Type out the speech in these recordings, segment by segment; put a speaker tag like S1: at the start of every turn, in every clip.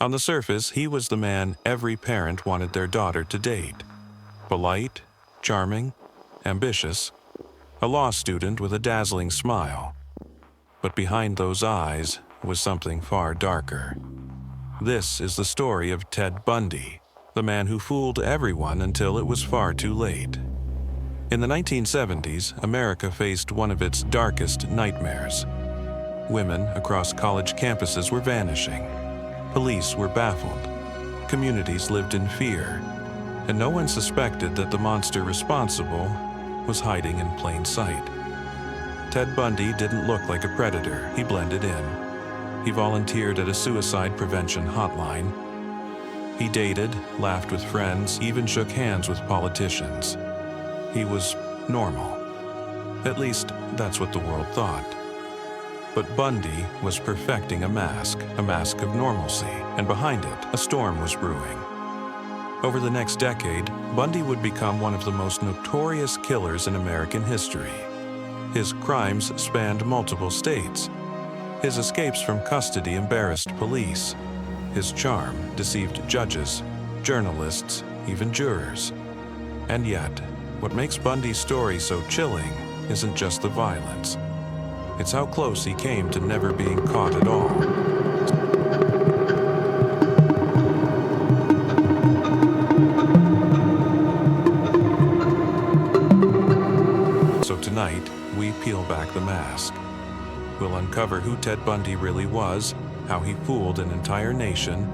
S1: On the surface, he was the man every parent wanted their daughter to date. Polite, charming, ambitious, a law student with a dazzling smile. But behind those eyes was something far darker. This is the story of Ted Bundy, the man who fooled everyone until it was far too late. In the 1970s, America faced one of its darkest nightmares. Women across college campuses were vanishing. Police were baffled. Communities lived in fear. And no one suspected that the monster responsible was hiding in plain sight. Ted Bundy didn't look like a predator. He blended in. He volunteered at a suicide prevention hotline. He dated, laughed with friends, even shook hands with politicians. He was normal. At least, that's what the world thought. But Bundy was perfecting a mask of normalcy, and behind it, a storm was brewing. Over the next decade, Bundy would become one of the most notorious killers in American history. His crimes spanned multiple states. His escapes from custody embarrassed police. His charm deceived judges, journalists, even jurors. And yet, what makes Bundy's story so chilling isn't just the violence. It's how close he came to never being caught at all. So tonight, we peel back the mask. We'll uncover who Ted Bundy really was, how he fooled an entire nation,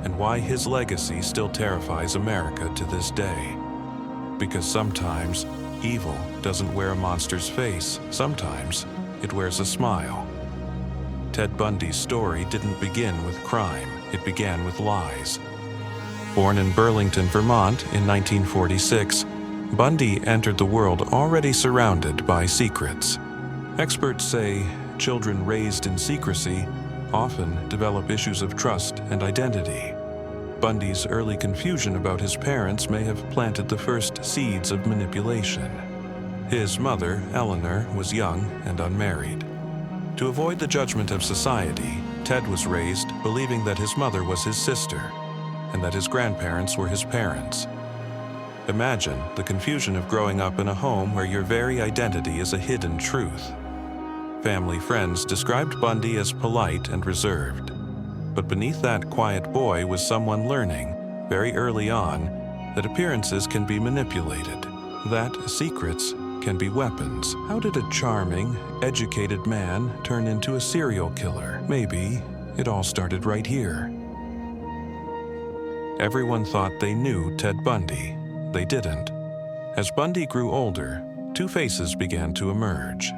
S1: and why his legacy still terrifies America to this day. Because sometimes, evil doesn't wear a monster's face. Sometimes, it wears a smile. Ted Bundy's story didn't begin with crime. It began with lies. Born in Burlington, Vermont in 1946, Bundy entered the world already surrounded by secrets. Experts say children raised in secrecy often develop issues of trust and identity. Bundy's early confusion about his parents may have planted the first seeds of manipulation. His mother, Eleanor, was young and unmarried. To avoid the judgment of society, Ted was raised believing that his mother was his sister and that his grandparents were his parents. Imagine the confusion of growing up in a home where your very identity is a hidden truth. Family friends described Bundy as polite and reserved. But beneath that quiet boy was someone learning, very early on, that appearances can be manipulated, that secrets can be weapons. How did a charming, educated man turn into a serial killer? Maybe it all started right here. Everyone thought they knew Ted Bundy. They didn't. As Bundy grew older, two faces began to emerge.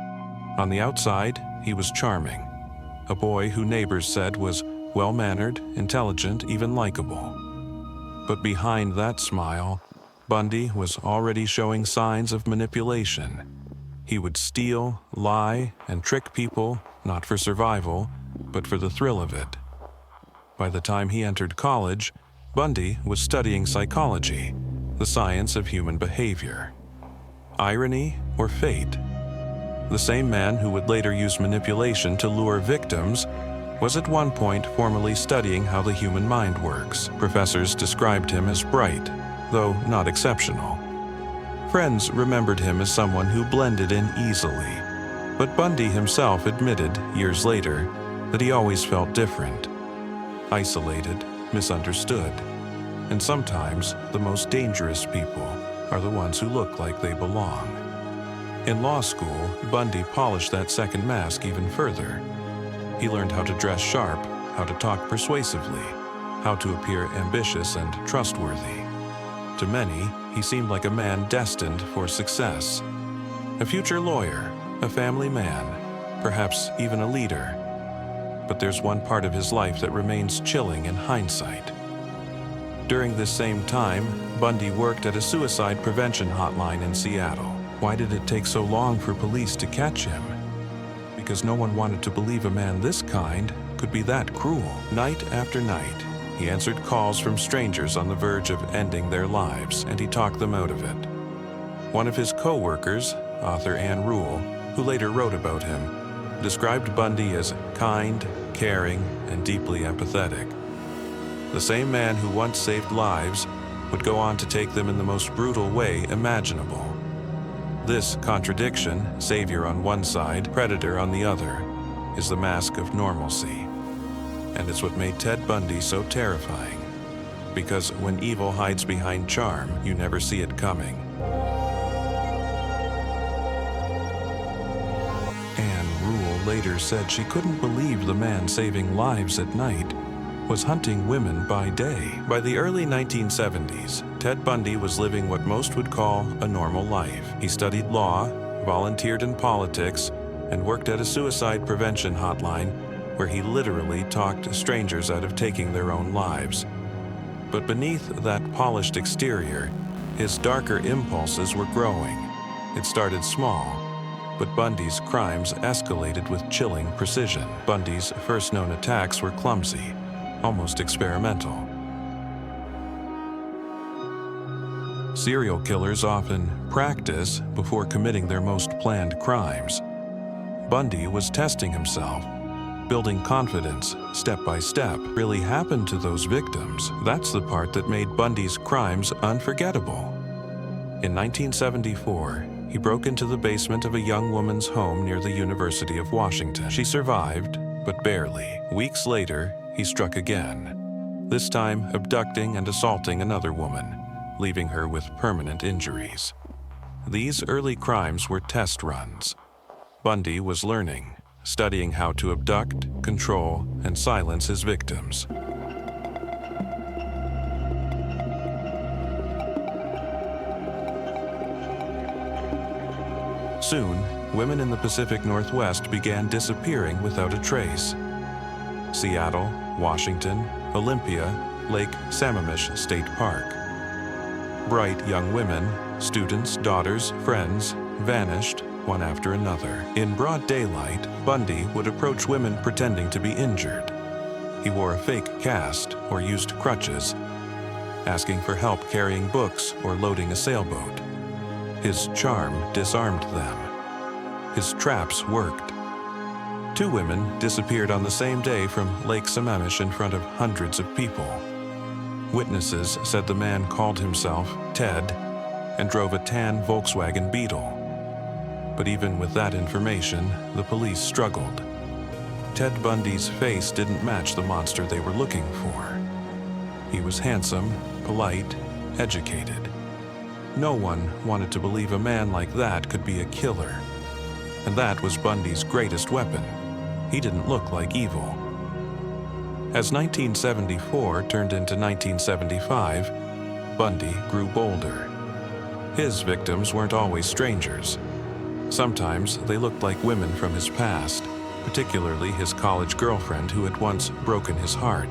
S1: On the outside, he was charming, a boy who neighbors said was well-mannered, intelligent, even likable. But behind that smile, Bundy was already showing signs of manipulation. He would steal, lie, and trick people, not for survival, but for the thrill of it. By the time he entered college, Bundy was studying psychology, the science of human behavior. Irony or fate? The same man who would later use manipulation to lure victims was at one point formally studying how the human mind works. Professors described him as bright, though not exceptional. Friends remembered him as someone who blended in easily. But Bundy himself admitted, years later, that he always felt different, isolated, misunderstood. And sometimes the most dangerous people are the ones who look like they belong. In law school, Bundy polished that second mask even further. He learned how to dress sharp, how to talk persuasively, how to appear ambitious and trustworthy. To many, he seemed like a man destined for success. A future lawyer, a family man, perhaps even a leader. But there's one part of his life that remains chilling in hindsight. During this same time, Bundy worked at a suicide prevention hotline in Seattle. Why did it take so long for police to catch him? Because no one wanted to believe a man this kind could be that cruel. Night after night, he answered calls from strangers on the verge of ending their lives, and he talked them out of it. One of his co-workers, author Ann Rule, who later wrote about him, described Bundy as kind, caring, and deeply empathetic. The same man who once saved lives would go on to take them in the most brutal way imaginable. This contradiction, savior on one side, predator on the other, is the mask of normalcy. And it's what made Ted Bundy so terrifying. Because when evil hides behind charm, you never see it coming. Anne Rule later said she couldn't believe the man saving lives at night was hunting women by day. By the early 1970s, Ted Bundy was living what most would call a normal life. He studied law, volunteered in politics, and worked at a suicide prevention hotline where he literally talked strangers out of taking their own lives. But beneath that polished exterior, his darker impulses were growing. It started small, but Bundy's crimes escalated with chilling precision. Bundy's first known attacks were clumsy, almost experimental. Serial killers often practice before committing their most planned crimes. Bundy was testing himself, building confidence step by step. What really happened to those victims? That's the part that made Bundy's crimes unforgettable. In 1974, he broke into the basement of a young woman's home near the University of Washington. She survived, but barely. Weeks later, he struck again, this time abducting and assaulting another woman, leaving her with permanent injuries. These early crimes were test runs. Bundy was learning, studying how to abduct, control, and silence his victims. Soon, women in the Pacific Northwest began disappearing without a trace. Seattle, Washington, Olympia, Lake Sammamish State Park. Bright young women, students, daughters, friends, vanished one after another. In broad daylight, Bundy would approach women pretending to be injured. He wore a fake cast or used crutches, asking for help carrying books or loading a sailboat. His charm disarmed them. His traps worked. 2 women disappeared on the same day from Lake Sammamish in front of hundreds of people. Witnesses said the man called himself Ted and drove a tan Volkswagen Beetle. But even with that information, the police struggled. Ted Bundy's face didn't match the monster they were looking for. He was handsome, polite, educated. No one wanted to believe a man like that could be a killer. And that was Bundy's greatest weapon. He didn't look like evil. As 1974 turned into 1975, Bundy grew bolder. His victims weren't always strangers. Sometimes they looked like women from his past, particularly his college girlfriend who had once broken his heart.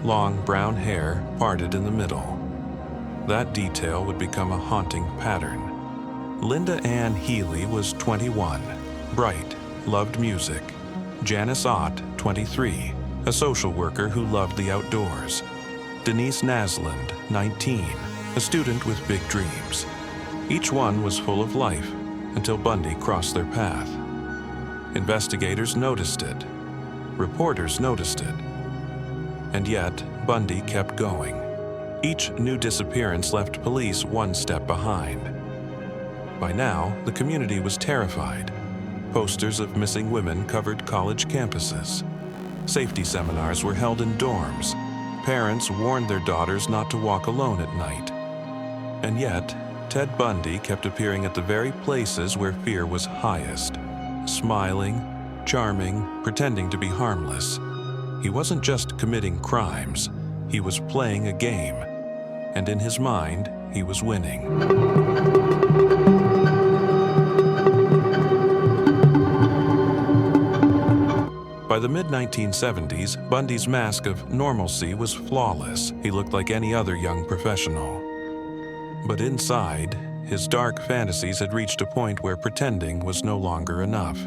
S1: Long brown hair parted in the middle. That detail would become a haunting pattern. Linda Ann Healy was 21, bright, loved music. Janice Ott, 23, a social worker who loved the outdoors. Denise Nasland, 19, a student with big dreams. Each one was full of life until Bundy crossed their path. Investigators noticed it. Reporters noticed it. And yet, Bundy kept going. Each new disappearance left police one step behind. By now, the community was terrified. Posters of missing women covered college campuses. Safety seminars were held in dorms. Parents warned their daughters not to walk alone at night. And yet, Ted Bundy kept appearing at the very places where fear was highest. Smiling, charming, pretending to be harmless. He wasn't just committing crimes, he was playing a game. And in his mind, he was winning. By the mid-1970s, Bundy's mask of normalcy was flawless. He looked like any other young professional. But inside, his dark fantasies had reached a point where pretending was no longer enough.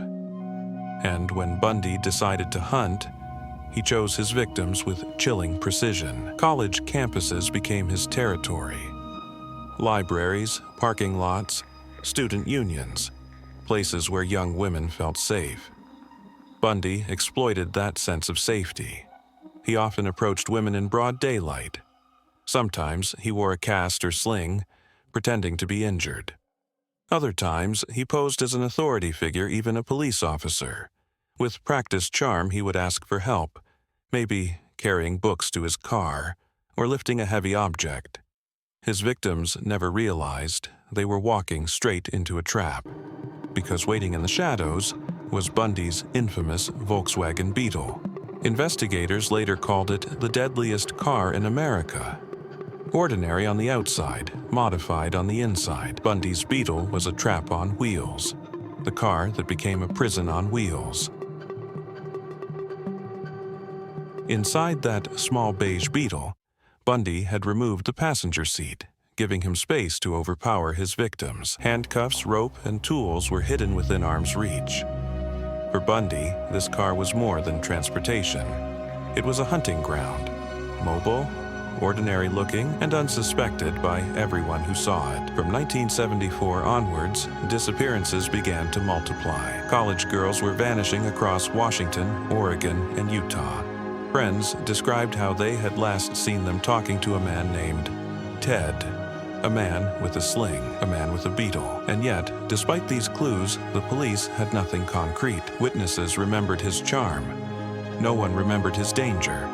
S1: And when Bundy decided to hunt, he chose his victims with chilling precision. College campuses became his territory. Libraries, parking lots, student unions, places where young women felt safe. Bundy exploited that sense of safety. He often approached women in broad daylight. Sometimes he wore a cast or sling, pretending to be injured. Other times, he posed as an authority figure, even a police officer. With practiced charm, he would ask for help, maybe carrying books to his car or lifting a heavy object. His victims never realized they were walking straight into a trap, because waiting in the shadows was Bundy's infamous Volkswagen Beetle. Investigators later called it the deadliest car in America. Ordinary on the outside, modified on the inside, Bundy's Beetle was a trap on wheels, the car that became a prison on wheels. Inside that small beige Beetle, Bundy had removed the passenger seat, giving him space to overpower his victims. Handcuffs, rope, and tools were hidden within arm's reach. For Bundy, this car was more than transportation. It was a hunting ground, mobile, ordinary-looking, and unsuspected by everyone who saw it. From 1974 onwards, disappearances began to multiply. College girls were vanishing across Washington, Oregon, and Utah. Friends described how they had last seen them talking to a man named Ted, a man with a sling, a man with a beetle. And yet, despite these clues, the police had nothing concrete. Witnesses remembered his charm. No one remembered his danger.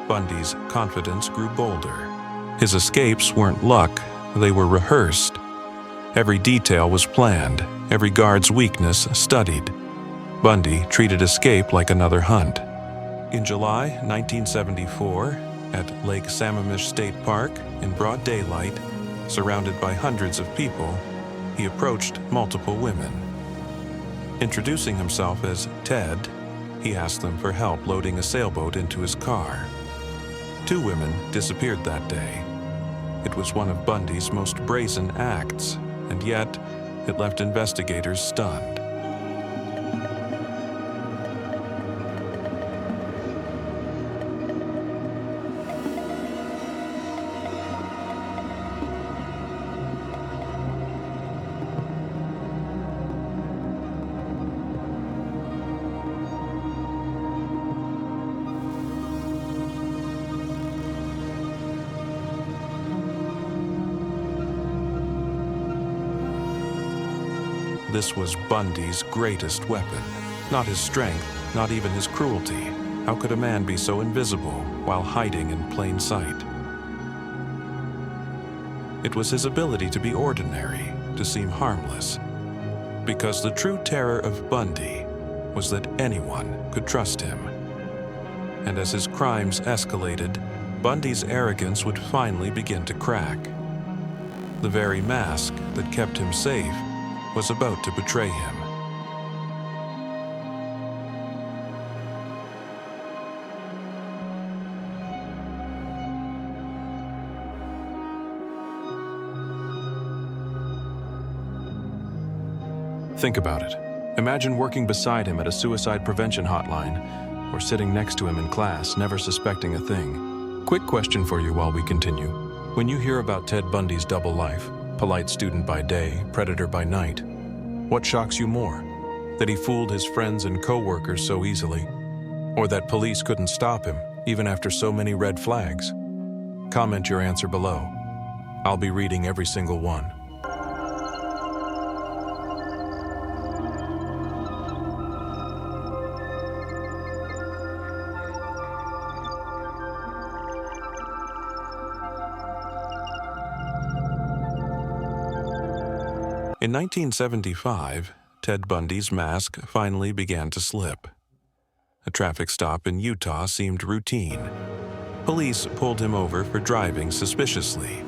S1: Bundy's confidence grew bolder. His escapes weren't luck, they were rehearsed. Every detail was planned, every guard's weakness studied. Bundy treated escape like another hunt. In July 1974, at Lake Sammamish State Park, in broad daylight, surrounded by hundreds of people, he approached multiple women. Introducing himself as Ted, he asked them for help loading a sailboat into his car. 2 women disappeared that day. It was one of Bundy's most brazen acts, and yet it left investigators stunned. This was Bundy's greatest weapon. Not his strength, not even his cruelty. How could a man be so invisible while hiding in plain sight? It was his ability to be ordinary, to seem harmless. Because the true terror of Bundy was that anyone could trust him. And as his crimes escalated, Bundy's arrogance would finally begin to crack. The very mask that kept him safe was about to betray him.
S2: Think about it. Imagine working beside him at a suicide prevention hotline, or sitting next to him in class, never suspecting a thing. Quick question for you while we continue. When you hear about Ted Bundy's double life, polite student by day, predator by night, what shocks you more? That he fooled his friends and co-workers so easily? Or that police couldn't stop him, even after so many red flags? Comment your answer below. I'll be reading every single one.
S1: In 1975, Ted Bundy's mask finally began to slip. A traffic stop in Utah seemed routine. Police pulled him over for driving suspiciously,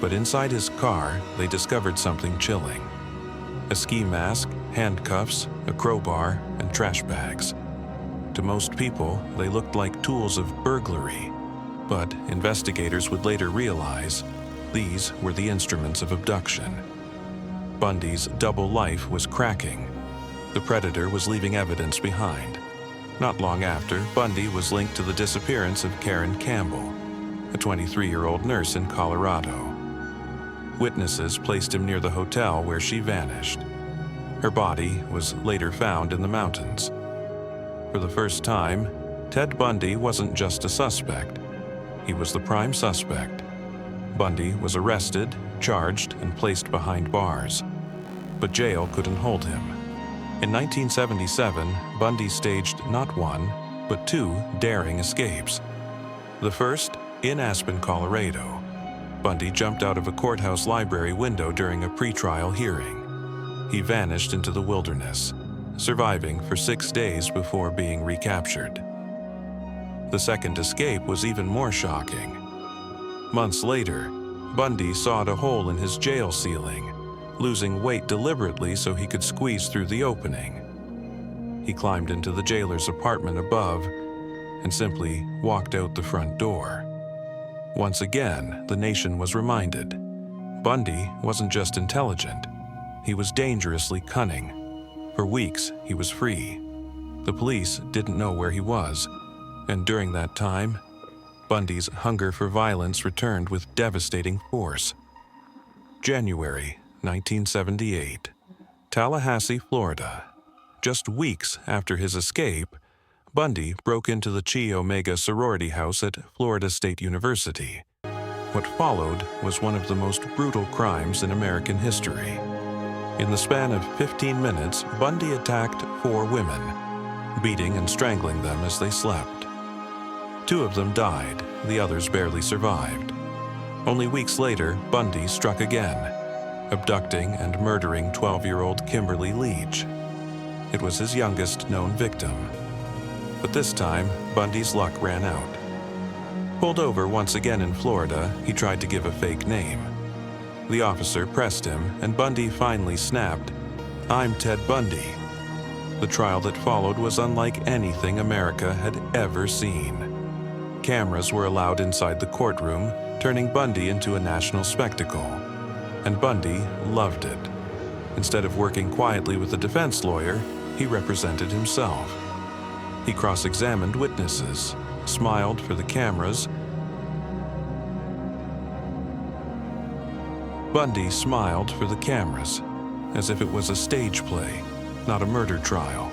S1: but inside his car, they discovered something chilling. A ski mask, handcuffs, a crowbar, and trash bags. To most people, they looked like tools of burglary, but investigators would later realize these were the instruments of abduction. Bundy's double life was cracking. The predator was leaving evidence behind. Not long after, Bundy was linked to the disappearance of Karen Campbell, a 23-year-old nurse in Colorado. Witnesses placed him near the hotel where she vanished. Her body was later found in the mountains. For the first time, Ted Bundy wasn't just a suspect. He was the prime suspect. Bundy was arrested, charged, and placed behind bars. But jail couldn't hold him. In 1977, Bundy staged not one, but two daring escapes. The first, in Aspen, Colorado. Bundy jumped out of a courthouse library window during a pretrial hearing. He vanished into the wilderness, surviving for 6 days before being recaptured. The second escape was even more shocking. Months later, Bundy sawed a hole in his jail ceiling, losing weight deliberately so he could squeeze through the opening. He climbed into the jailer's apartment above and simply walked out the front door. Once again, the nation was reminded. Bundy wasn't just intelligent, he was dangerously cunning. For weeks, he was free. The police didn't know where he was, and during that time, Bundy's hunger for violence returned with devastating force. January 1978, Tallahassee, Florida. Just weeks after his escape, Bundy broke into the Chi Omega sorority house at Florida State University. What followed was one of the most brutal crimes in American history. In the span of 15 minutes, Bundy attacked 4 women, beating and strangling them as they slept. 2 of them died, the others barely survived. Only weeks later, Bundy struck again, abducting and murdering 12-year-old Kimberly Leach. It was his youngest known victim. But this time, Bundy's luck ran out. Pulled over once again in Florida, he tried to give a fake name. The officer pressed him, and Bundy finally snapped, "I'm Ted Bundy." The trial that followed was unlike anything America had ever seen. Cameras were allowed inside the courtroom, turning Bundy into a national spectacle. And Bundy loved it. Instead of working quietly with a defense lawyer, he represented himself. He cross-examined witnesses, smiled for the cameras. Bundy smiled for the cameras, as if it was a stage play, not a murder trial.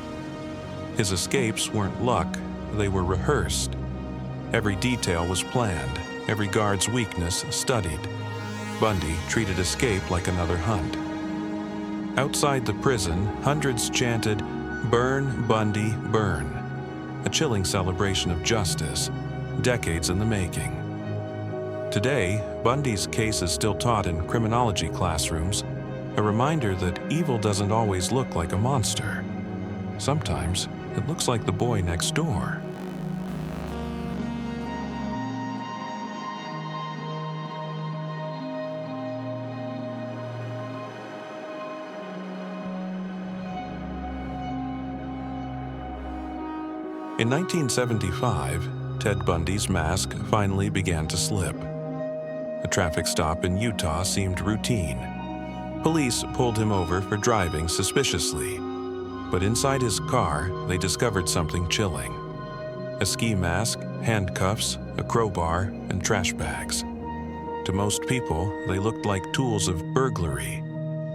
S1: His escapes weren't luck, they were rehearsed. Every detail was planned, every guard's weakness studied. Bundy treated escape like another hunt. Outside the prison, hundreds chanted, "Burn, Bundy, burn," a chilling celebration of justice, decades in the making. Today, Bundy's case is still taught in criminology classrooms, a reminder that evil doesn't always look like a monster. Sometimes, it looks like the boy next door. In 1975, Ted Bundy's mask finally began to slip. A traffic stop in Utah seemed routine. Police pulled him over for driving suspiciously, but inside his car, they discovered something chilling. A ski mask, handcuffs, a crowbar, and trash bags. To most people, they looked like tools of burglary,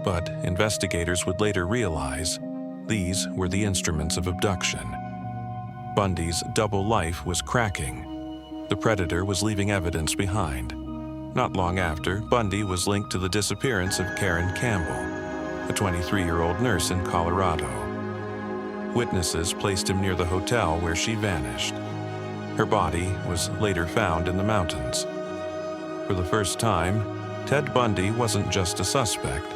S1: but investigators would later realize these were the instruments of abduction. Bundy's double life was cracking. The predator was leaving evidence behind. Not long after, Bundy was linked to the disappearance of Karen Campbell, a 23-year-old nurse in Colorado. Witnesses placed him near the hotel where she vanished. Her body was later found in the mountains. For the first time, Ted Bundy wasn't just a suspect.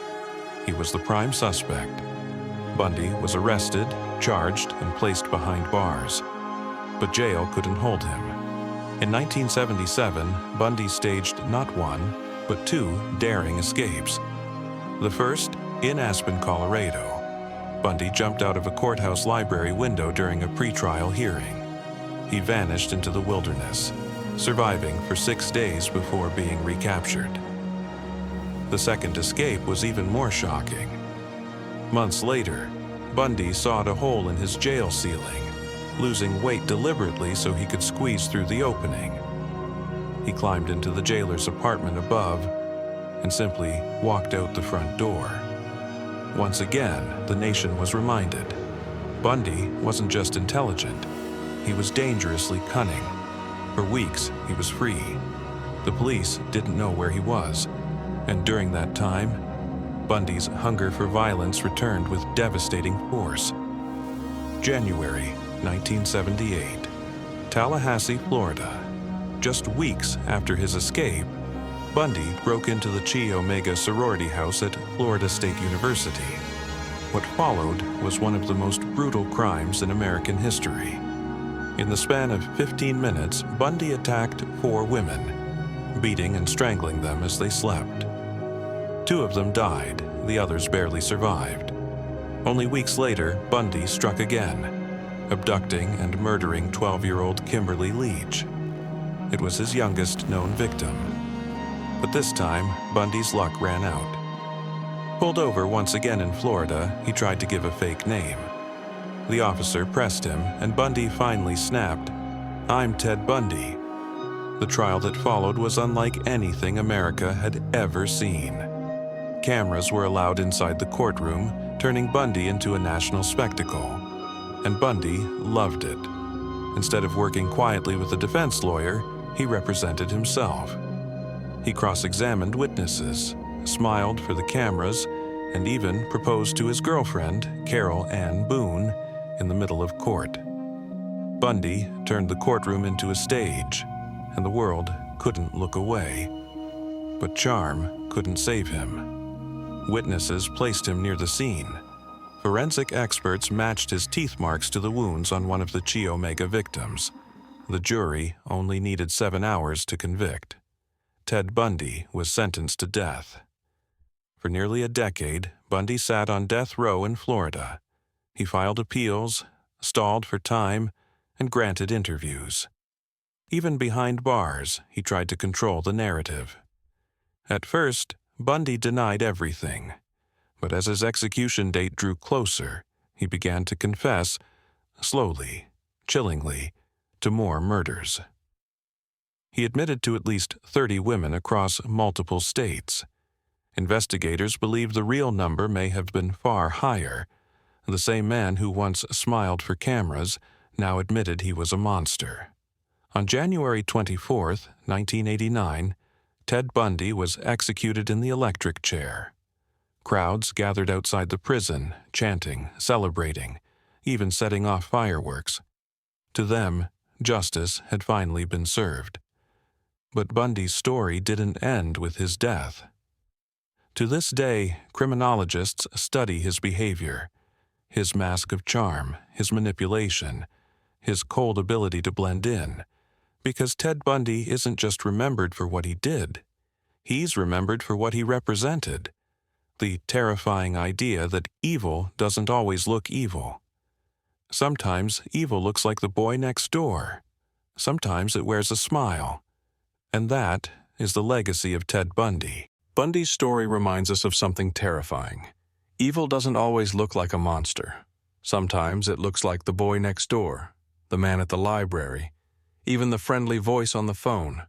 S1: He was the prime suspect. Bundy was arrested, charged, and placed behind bars. But jail couldn't hold him. In 1977, Bundy staged not one, but 2 daring escapes. The first, in Aspen, Colorado. Bundy jumped out of a courthouse library window during a pretrial hearing. He vanished into the wilderness, surviving for 6 days before being recaptured. The second escape was even more shocking. Months later, Bundy sawed a hole in his jail ceiling, losing weight deliberately so he could squeeze through the opening. He climbed into the jailer's apartment above and simply walked out the front door. Once again, the nation was reminded. Bundy wasn't just intelligent, he was dangerously cunning. For weeks, he was free. The police didn't know where he was, and during that time, Bundy's hunger for violence returned with devastating force. January 1978, Tallahassee, Florida. Just weeks after his escape, Bundy broke into the Chi Omega sorority house at Florida State University. What followed was one of the most brutal crimes in American history. In the span of 15 minutes, Bundy attacked 4 women, beating and strangling them as they slept. 2 of them died, the others barely survived. Only weeks later, Bundy struck again, abducting and murdering 12-year-old Kimberly Leach. It was his youngest known victim. But this time, Bundy's luck ran out. Pulled over once again in Florida, he tried to give a fake name. The officer pressed him, and Bundy finally snapped, "I'm Ted Bundy." The trial that followed was unlike anything America had ever seen. Cameras were allowed inside the courtroom, turning Bundy into a national spectacle. And Bundy loved it. Instead of working quietly with a defense lawyer, he represented himself. He cross-examined witnesses, smiled for the cameras, and even proposed to his girlfriend, Carol Ann Boone, in the middle of court. Bundy turned the courtroom into a stage, and the world couldn't look away. But charm couldn't save him. Witnesses placed him near the scene. Forensic experts matched his teeth marks to the wounds on one of the Chi Omega victims. The jury only needed 7 hours to convict. Ted Bundy was sentenced to death. For nearly a decade, Bundy sat on death row in Florida. He filed appeals, stalled for time, and granted interviews. Even behind bars, he tried to control the narrative. At first, Bundy denied everything. But as his execution date drew closer, he began to confess, slowly, chillingly, to more murders. He admitted to at least 30 women across multiple states. Investigators believe the real number may have been far higher. The same man who once smiled for cameras now admitted he was a monster. On January 24, 1989, Ted Bundy was executed in the electric chair. Crowds gathered outside the prison, chanting, celebrating, even setting off fireworks. To them, justice had finally been served. But Bundy's story didn't end with his death. To this day, criminologists study his behavior, his mask of charm, his manipulation, his cold ability to blend in, because Ted Bundy isn't just remembered for what he did. He's remembered for what he represented. The terrifying idea that evil doesn't always look evil. Sometimes evil looks like the boy next door. Sometimes it wears a smile. And that is the legacy of Ted Bundy. Bundy's story reminds us of something terrifying. Evil doesn't always look like a monster. Sometimes it looks like the boy next door, the man at the library, even the friendly voice on the phone.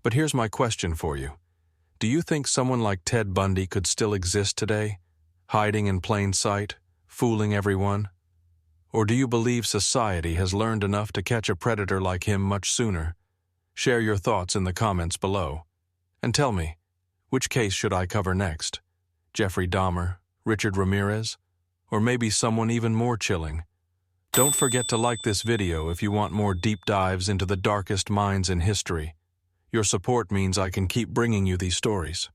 S1: But here's my question for you. Do you think someone like Ted Bundy could still exist today, hiding in plain sight, fooling everyone? Or do you believe society has learned enough to catch a predator like him much sooner? Share your thoughts in the comments below. And tell me, which case should I cover next? Jeffrey Dahmer, Richard Ramirez, or maybe someone even more chilling? Don't forget to like this video if you want more deep dives into the darkest minds in history. Your support means I can keep bringing you these stories.